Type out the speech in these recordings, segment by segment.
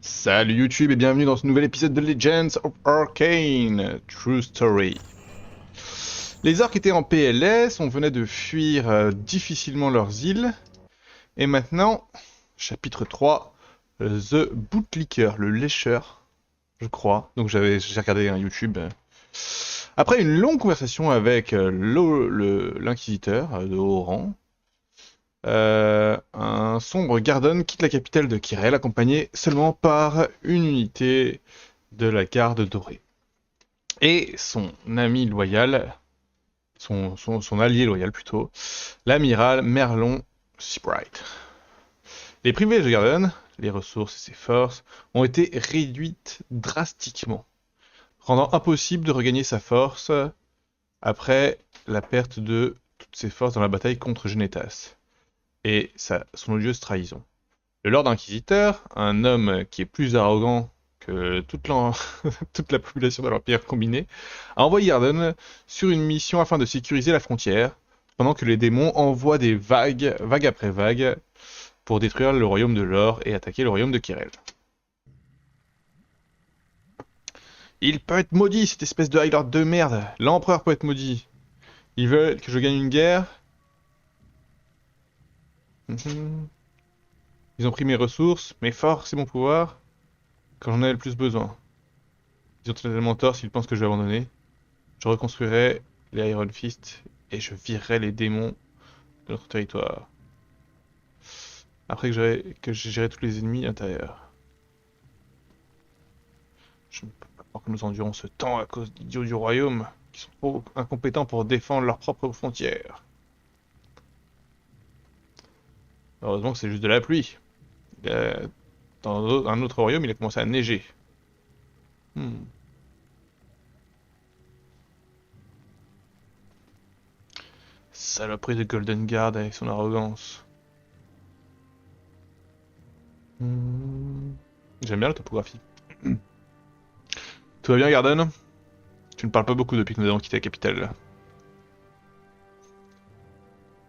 Salut YouTube et bienvenue dans ce nouvel épisode de Legends of Arcane True Story. Les orques étaient en PLS, on venait de fuir difficilement leurs îles. Et maintenant, chapitre 3, The Bootlicker, le lécheur, je crois. Donc j'ai regardé un YouTube. Après une longue conversation avec l'inquisiteur de haut rang, un sombre Gardon quitte la capitale de Kirel, accompagné seulement par une unité de la garde dorée. Et son ami loyal, son allié loyal plutôt, l'amiral Merlon Seabright. Les privilèges de Gardon, les ressources et ses forces, ont été réduites drastiquement, rendant impossible de regagner sa force après la perte de toutes ses forces dans la bataille contre Genetas et son odieuse trahison. Le Lord Inquisiteur, un homme qui est plus arrogant que toute la population de l'Empire combinée, a envoyé Gardon sur une mission afin de sécuriser la frontière, pendant que les démons envoient des vagues après vagues, pour détruire le royaume de l'Or et attaquer le royaume de Kirel. Il peut être maudit, cette espèce de High Lord de merde. L'empereur peut être maudit. Ils veulent que je gagne une guerre. Ils ont pris mes ressources, mes forces et mon pouvoir, quand j'en ai le plus besoin. Ils ont totalement tort s'ils pensent que je vais abandonner. Je reconstruirai les Iron Fist et je virerai les démons de notre territoire. Après que j'ai géré tous les ennemis intérieurs. Je ne peux pas croire que nous endurons ce temps à cause d'idiots du royaume qui sont trop incompétents pour défendre leurs propres frontières. Heureusement que c'est juste de la pluie. Dans un autre royaume, il a commencé à neiger. Saloperie de Golden Guard avec son arrogance. J'aime bien la topographie. Tout va bien, Gardon? Tu ne parles pas beaucoup depuis que nous avons quitté la capitale.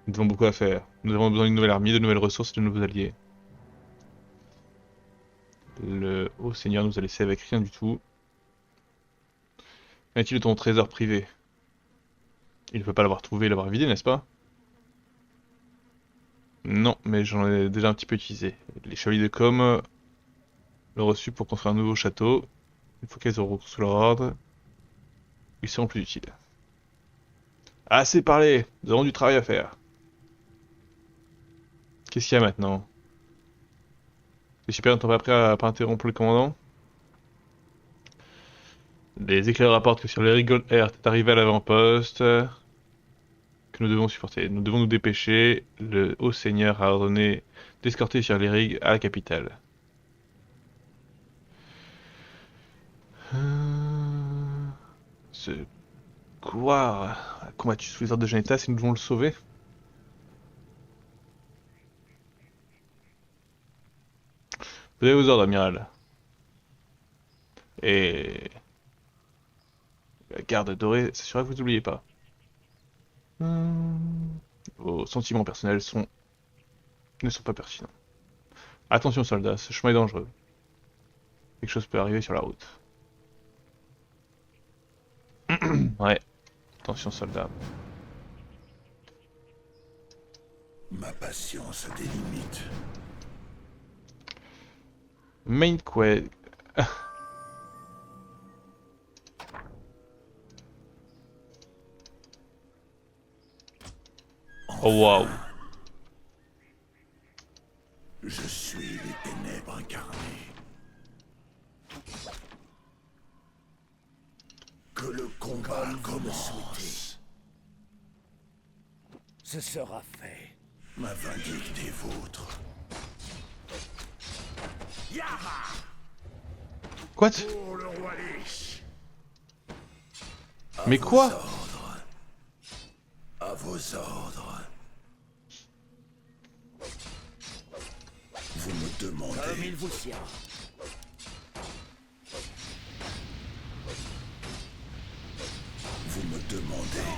Nous avons beaucoup à faire. Nous avons besoin d'une nouvelle armée, de nouvelles ressources et de nouveaux alliés. Le haut seigneur nous a laissé avec rien du tout. Qu'en est-il de ton trésor privé? Il ne peut pas l'avoir trouvé et l'avoir vidé, n'est-ce pas? Non, mais j'en ai déjà un petit peu utilisé. Les chevaliers de Com l'ont reçu pour construire un nouveau château. Une fois qu'ils auront sous leur ordre, ils seront plus utiles. Assez parlé, nous avons du travail à faire. Qu'est-ce qu'il y a maintenant? Les supérieurs ne sont pas prêts à pas interrompre le commandant? Les éclairs rapportent que sur les Gold Earth est arrivé à l'avant-poste, que nous devons supporter. Nous devons nous dépêcher. Le haut seigneur a ordonné d'escorter sur les rigs à la capitale. Ce quoi a combattu sous les ordres de Genetas et nous devons le sauver? Vous avez vos ordres, amiral. Et la garde dorée s'assurera que vous n'oubliez pas. Vos sentiments personnels ne sont pas pertinents. Attention soldats, ce chemin est dangereux. Quelque chose peut arriver sur la route. Ouais, attention soldats. Ma patience a des limites. Main quest. Oh waouh. Je suis les ténèbres incarnées. Que le combat commence. Ce sera fait. Ma vindicte est vôtre. Quoi? Pour le roi Lich. Mais quoi? À vos ordres. Vous me Comme demandez. il vous sied. Vous me demandez.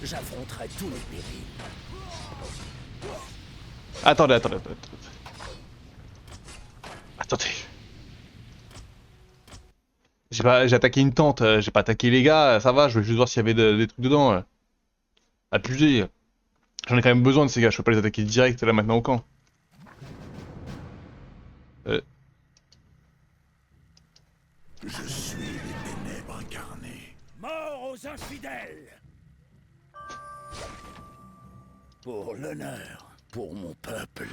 J'affronterai tous les périls. Attendez. Attendez. J'ai attaqué une tente, j'ai pas attaqué les gars, ça va, je voulais juste voir s'il y avait des trucs dedans. Abusé. J'en ai quand même besoin de ces gars, je peux pas les attaquer direct là maintenant au camp. Je suis les ténèbres incarnées. Mort aux infidèles! Pour l'honneur, pour mon peuple.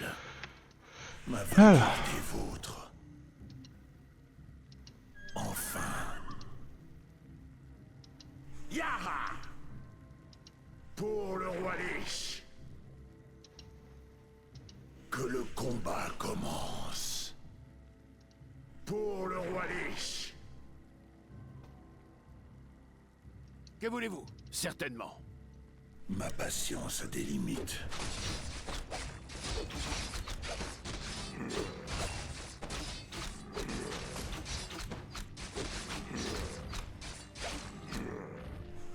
Ma vindicte Alors. est vôtre. Enfin. Yara! Pour le roi Lich. Que le combat commence. Pour le roi Lich. Que voulez-vous? Certainement. Ma patience a des limites.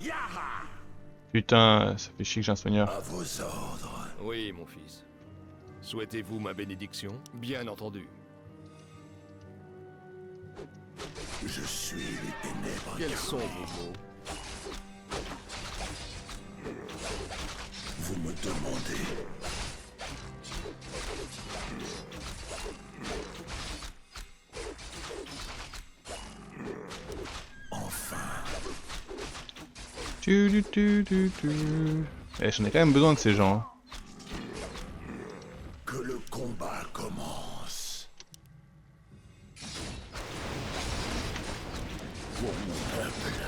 Yara! Putain, ça fait chier que j'ai un soigneur. À vos ordres. Oui, mon fils. Souhaitez-vous ma bénédiction? Bien entendu. Je suis les ténèbres Quels sont incarnées. vos mots? Vous me demandez. Enfin. Eh, j'en ai quand même besoin de ces gens. Hein. Que le combat commence. Pour mon peuple.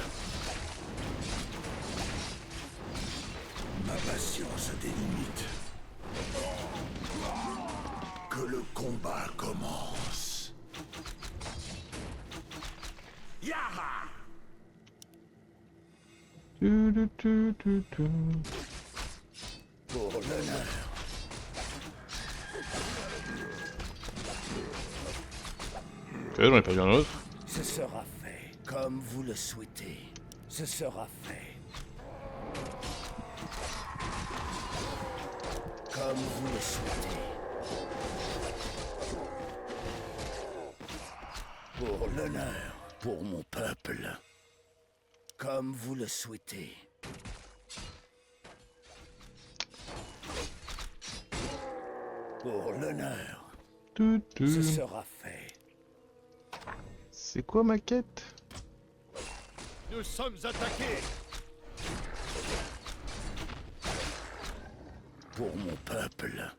Ma patience a des limites. Que le combat commence. Yara! Pour l'honneur. Ok, j'en ai perdu un autre. Ce sera fait. Comme vous le souhaitez. Ce sera fait. Comme vous le souhaitez. Pour l'honneur, pour mon peuple. Comme vous le souhaitez. Pour l'honneur, ce sera fait. C'est quoi ma quête? Nous sommes attaqués! Pour mon peuple,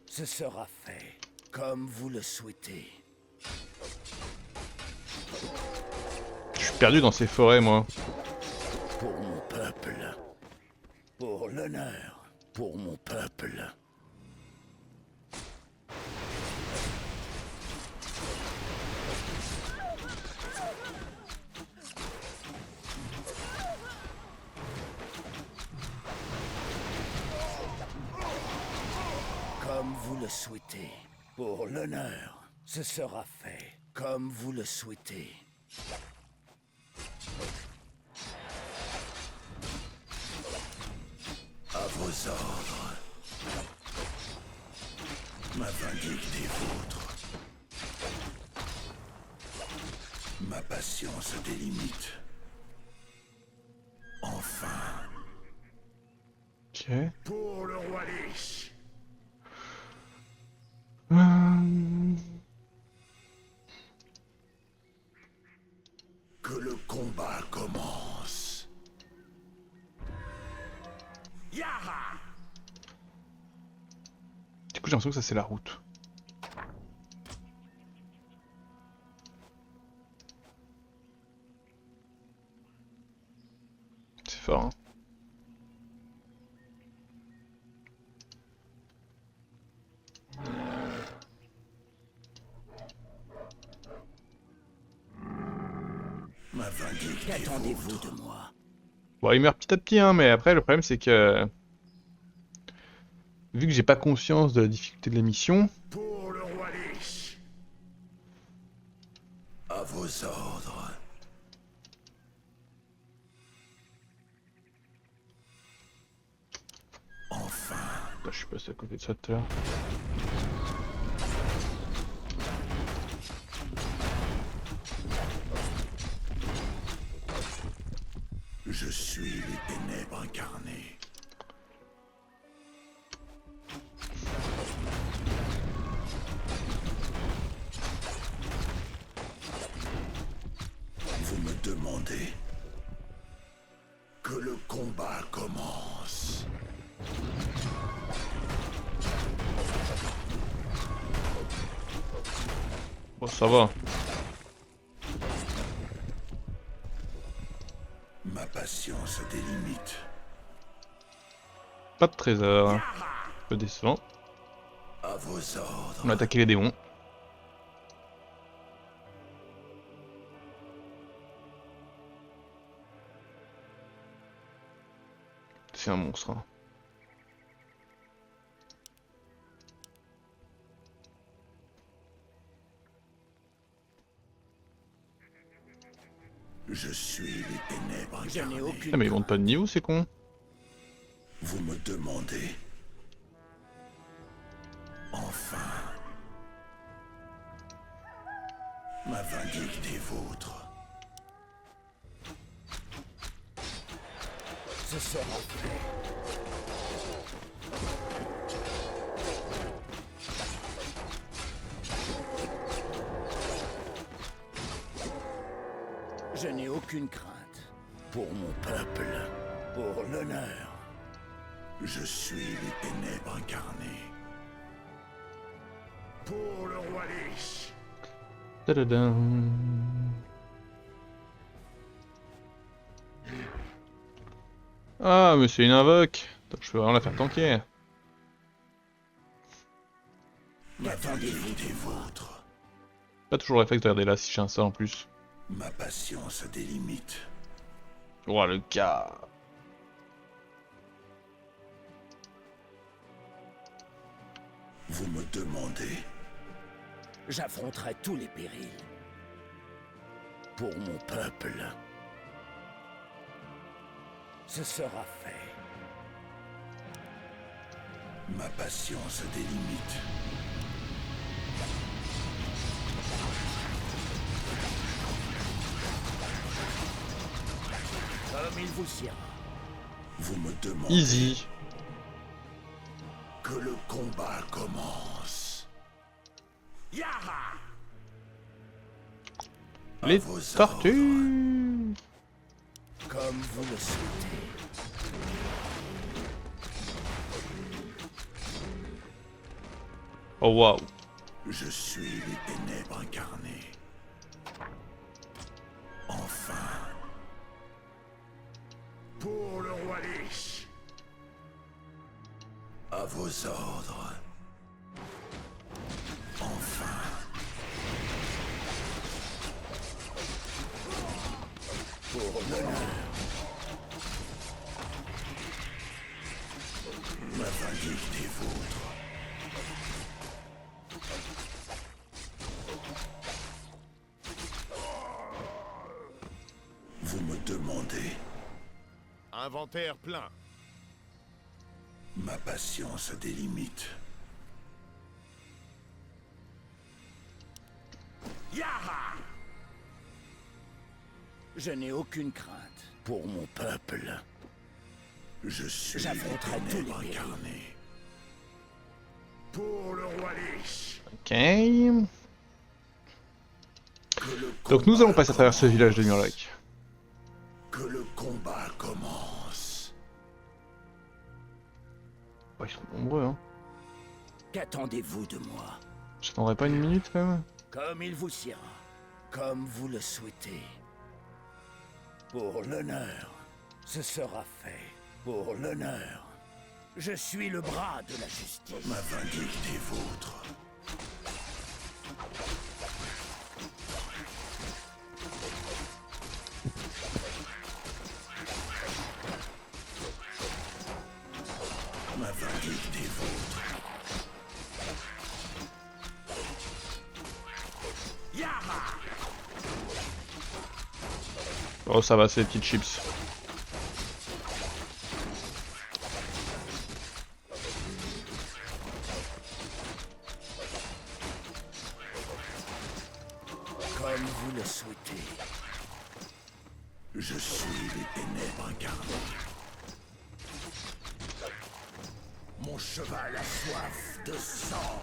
ce sera fait. Comme vous le souhaitez. Je suis perdu dans ces forêts, moi. Pour mon peuple. Pour l'honneur. Pour mon peuple. Comme vous le souhaitez. Pour l'honneur, ce sera fait. Comme vous le souhaitez. À vos ordres. Ma vindicte est vôtre. Ma patience a des limites. Enfin. Ok. Pour le roi Lich. Que le combat commence. Yara! Du coup, j'ai l'impression que ça c'est la route. C'est fort, hein. Ma vindicte est Qu'attendez-vous vôtre. de moi? Bon, il meurt petit à petit, hein, mais après, le problème c'est que... Vu que j'ai pas conscience de la difficulté de la mission, Pour le roi Lich. À vos ordres. Enfin. je suis passé à côté de ça tout à l'heure. Je suis les ténèbres incarnées. Vous me demandez que le combat commence. Bon, ça va. Ma patience a des limites. Pas de trésor. Un peu décevant. À vos ordres. On a attaqué les démons. C'est un monstre. Hein. Je suis les ténèbres Je n'ai incarnées. aucune Ah mais ils montent pas de niveau, c'est con. Vous me demandez. Enfin. Ma vindicte est vôtre. Ce sera fait. Je n'ai aucune crainte. Pour mon peuple. Pour l'honneur. Je suis les ténèbres incarnées. Pour le roi Lich. Tadadam. Ah, mais c'est une invoque. Attends, je peux vraiment la faire tanker. Ma vindicte est vôtre. Pas toujours réflexe de regarder là si j'ai un sort en plus. Ma patience a des limites. Oh le gars. Vous me demandez. J'affronterai tous les périls. Pour mon peuple. Ce sera fait. Ma patience a des limites. Comme il vous siera. Vous me demandez. Easy. Que le combat commence. Yara. Les vos tortues. Comme vous le souhaitez. Oh waouh. Je suis les ténèbres incarnées. Enfin. Pour le roi Lich. À vos ordres. Enfin. Pour l'honneur. Ma vindicte est vôtre. Vous me demandez. Inventaire plein. Ma patience a des limites. Yara. Je n'ai aucune crainte. Pour mon peuple. Je suis J'affronterai les tous les ténèbres périls. incarnées. Pour le roi Lich. Ok. Que le Donc nous combat allons passer à travers ce village de commence. Murloc. Que le combat commence. Oh, ils sont nombreux hein. Qu'attendez-vous de moi? J'attendrai pas une minute quand même. Comme il vous siera. Comme vous le souhaitez. Pour l'honneur. Ce sera fait. Pour l'honneur. Je suis le bras de la justice. Ma vindicte est vôtre. Ma vindicte est vôtre. Yara. Oh ça va, c'est les petites chips. Comme vous le souhaitez. Je suis les ténèbres incarnées. Mon cheval a soif de sang.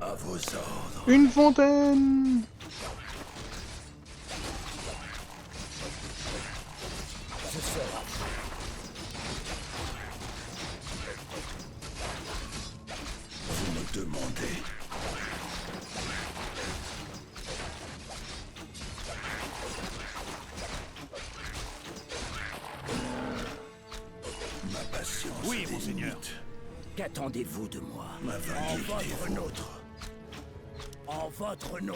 À vos ordres. Une fontaine! Ce sera Vous me demandez. Ma patience Oui, a des monseigneur. limites. Qu'attendez-vous de moi? Ma En vindicte est votre nom. vôtre. En votre nom.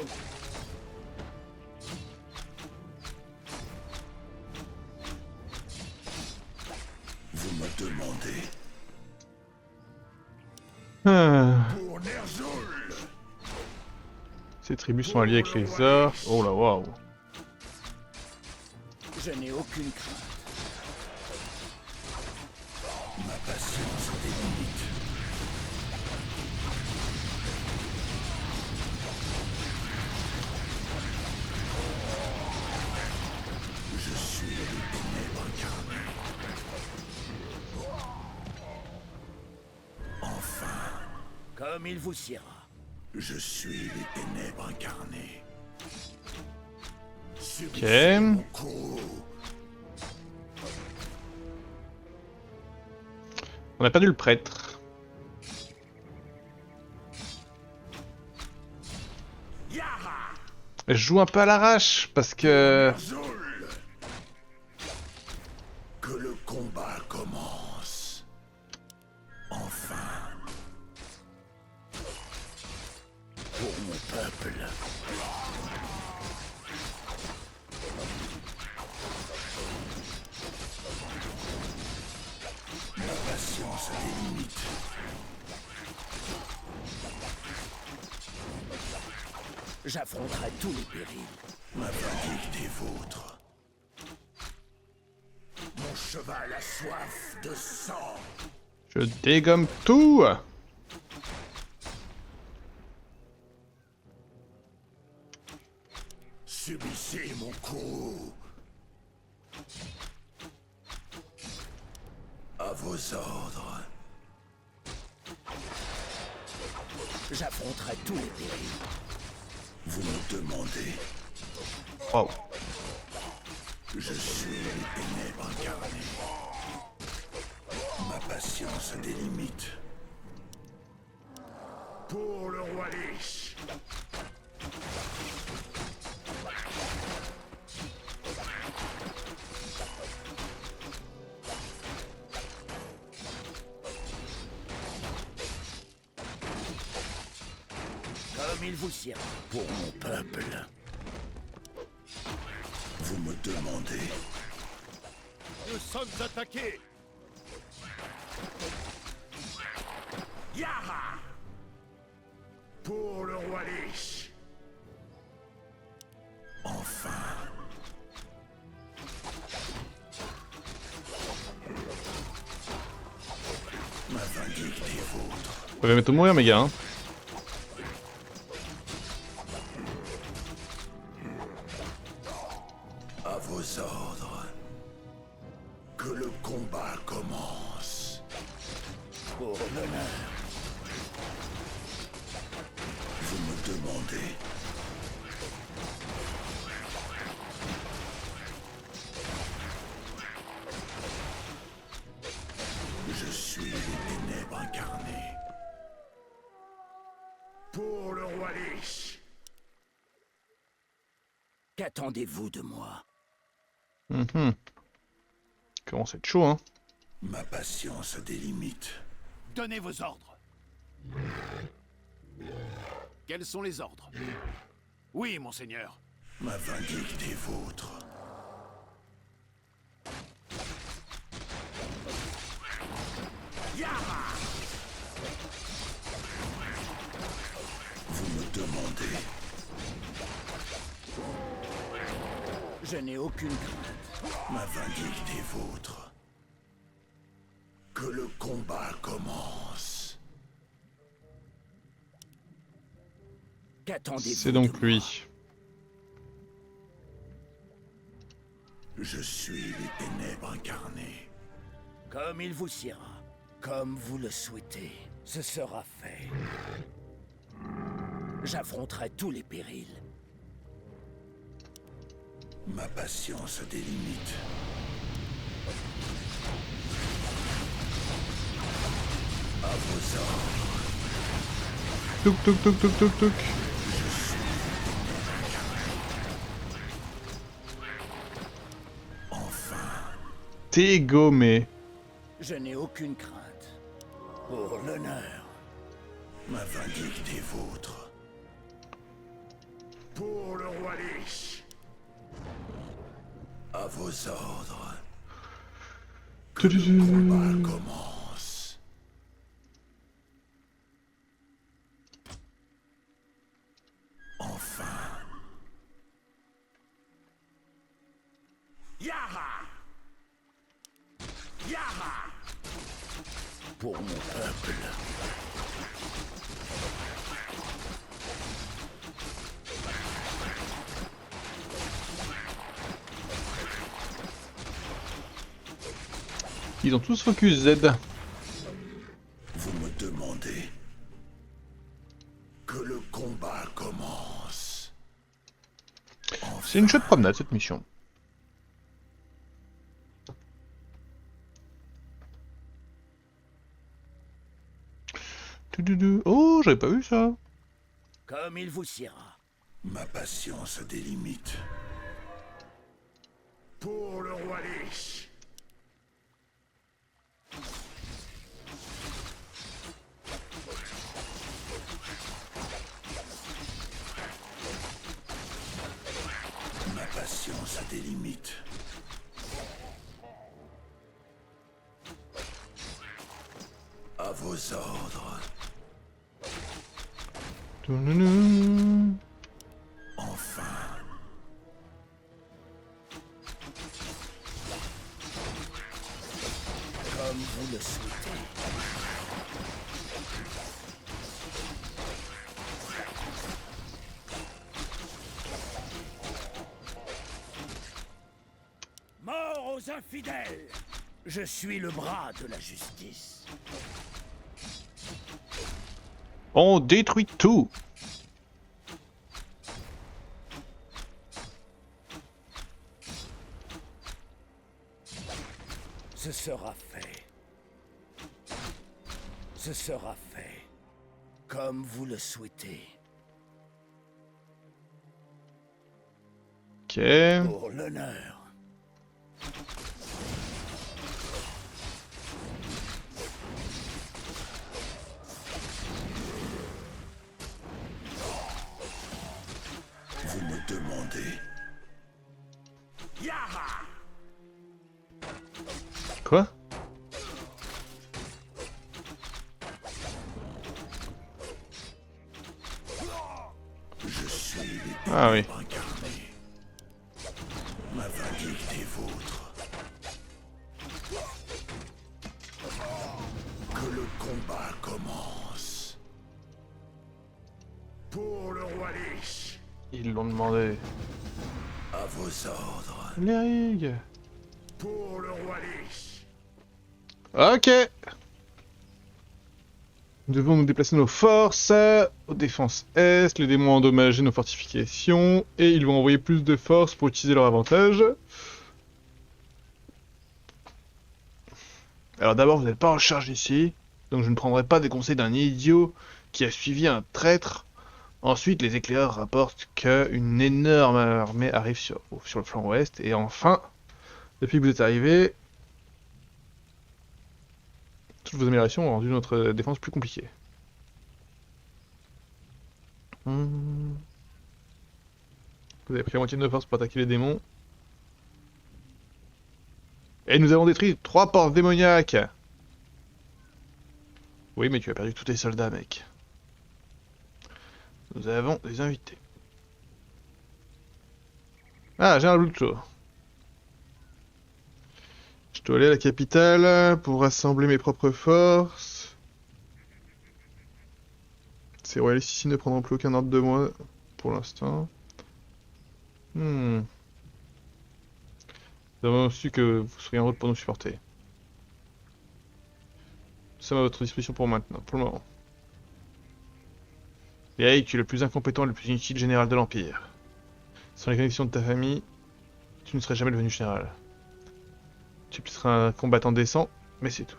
Vous me demandez. Ah. Pour Ner'zhul. Ces tribus sont alliées avec les orques. Oh là, waouh. Je n'ai aucune crainte. Ma patience a des limites. Je suis les ténèbres incarnées. Enfin, Comme il vous siera. je suis les ténèbres incarnées. Ok. Subissez mon courroux. On a perdu le prêtre. Yara! Je joue un peu à l'arrache parce que... Ner'zhul. Que le combat commence. Enfin. Pour mon peuple. Ma patience a des limites. J'affronterai tous les périls. Ma vindicte est vôtre. Mon cheval a soif de sang. Je dégomme tout. Subissez mon courroux. À vos ordres. J'affronterai tous les périls. Vous me demandez. Waouh. Je suis les ténèbres incarnées. Ma patience a des limites. Pour le roi Lich. Comme il vous siera. Pour mon peuple. Vous me demandez. Nous sommes attaqués. Yara! Pour le roi Lich. Enfin. Ma vindicte est vôtre. Vous pouvez mettre mourir, mes gars. Hein. À vos ordres. Que le combat commence. Pour l'honneur. Vous me demandez. Je suis les ténèbres incarnées. Pour le roi Lich. Qu'attendez-vous de moi? Mhm. Comment c'est chaud, hein. Ma patience a des limites. Donnez vos ordres. Quels sont les ordres? Oui, monseigneur. Ma vindicte est vôtre. Yara! Vous me demandez. Je n'ai aucune crainte. Ma vindicte est vôtre. Que le combat commence. Qu'attendez-vous C'est de donc moi? lui. Je suis les ténèbres incarnées. Comme il vous siera, comme vous le souhaitez, ce sera fait. J'affronterai tous les périls. Ma patience a des limites. À vos ordres. Touk touk touk touk touk touk. Enfin, T'es gommé. Je n'ai aucune crainte. Pour l'honneur. ma vindicte est vôtre. Pour le roi Lich. À vos ordres. Que le combat commence. Enfin. Yara! Yara! Pour mon peuple. Ils ont tous focus Z. Vous me demandez que le combat commence. C'est une chouette promenade cette mission. Oh, j'avais pas vu ça. Comme il vous siera. Ma patience a des limites. Pour le roi Lich. Ma patience a des limites. À vos ordres. Toulounou. Enfin. Comme vous le souhaitez. Mort aux infidèles! Je suis le bras de la justice. On détruit tout. Ce sera fait. Ce sera fait. Comme vous le souhaitez. Ok. Pour l'honneur. Vous me demandez. Yara! Quoi? Je suis les Ah oui. ténèbres incarnées. Ma vindicte est vôtre. Que le combat commence. Pour le roi Lich. Ils l'ont demandé. À vos ordres. Lyric. Pour le roi Lich. Ok. Nous devons nous déplacer nos forces aux défenses est, les démons ont endommagé nos fortifications, et ils vont envoyer plus de forces pour utiliser leur avantage. Alors d'abord, vous n'êtes pas en charge ici, donc je ne prendrai pas des conseils d'un idiot qui a suivi un traître. Ensuite, les éclaireurs rapportent qu'une énorme armée arrive sur le flanc ouest, et enfin, depuis que vous êtes arrivés, toutes vos améliorations ont rendu notre défense plus compliquée. Vous avez pris la moitié de nos forces pour attaquer les démons. Et nous avons détruit 3 portes démoniaques. Oui, mais tu as perdu tous tes soldats, mec. Nous avons des invités. Ah, j'ai un Lucho. Je dois aller à la capitale pour rassembler mes propres forces. Ces royalistes ici ne prendront plus aucun ordre de moi pour l'instant. Nous avons su que vous seriez en route pour nous supporter. Nous sommes à votre disposition pour maintenant, pour le moment. Et tu es le plus incompétent et le plus inutile général de l'Empire. Sans les connexions de ta famille, tu ne serais jamais devenu général. Tu es peut-être un combattant décent, mais c'est tout.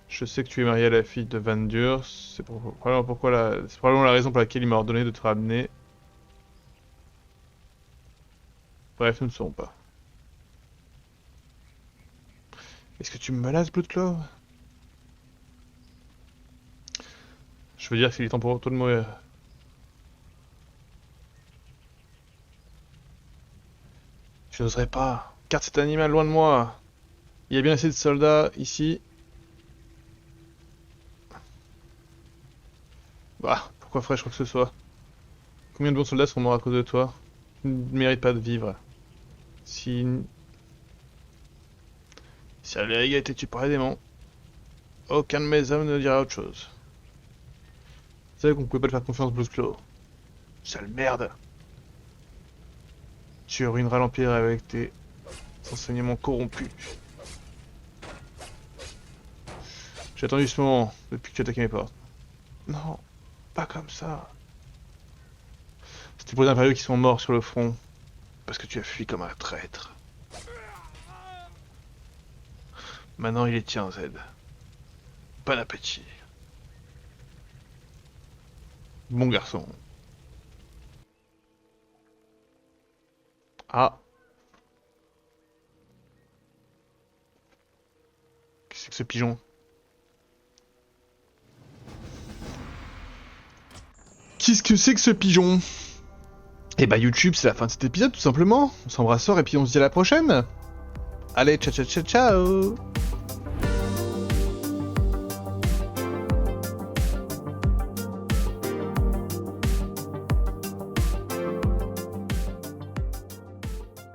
Je sais que tu es marié à la fille de Van Dur, c'est probablement la raison pour laquelle il m'a ordonné de te ramener. Bref, nous ne saurons pas. Est-ce que tu me menaces, Bloodclaw? Je veux dire qu'il est temps pour toi de mourir. Je n'oserais pas. Garde cet animal loin de moi. Il y a bien assez de soldats ici. Bah, pourquoi ferais-je quoi que ce soit? Combien de bons soldats seront morts à cause de toi? Tu ne mérites pas de vivre. Si Aléric a été tué par les démons, aucun de mes hommes ne dira autre chose. Vous savez qu'on pouvait pas te faire confiance, Bloodclaw. Sale merde. Tu ruineras l'Empire avec tes enseignements corrompus. J'ai attendu ce moment depuis que tu as attaqué mes portes. Non, pas comme ça. C'était pour les impériaux qui sont morts sur le front. Parce que tu as fui comme un traître. Maintenant il est tien, Zed. Bon appétit. Bon garçon. Ah. Qu'est-ce que ce pigeon? Qu'est-ce que c'est que ce pigeon? Et bah YouTube, c'est la fin de cet épisode tout simplement. On s'embrasse fort et puis on se dit à la prochaine. Allez, ciao ciao ciao ciao.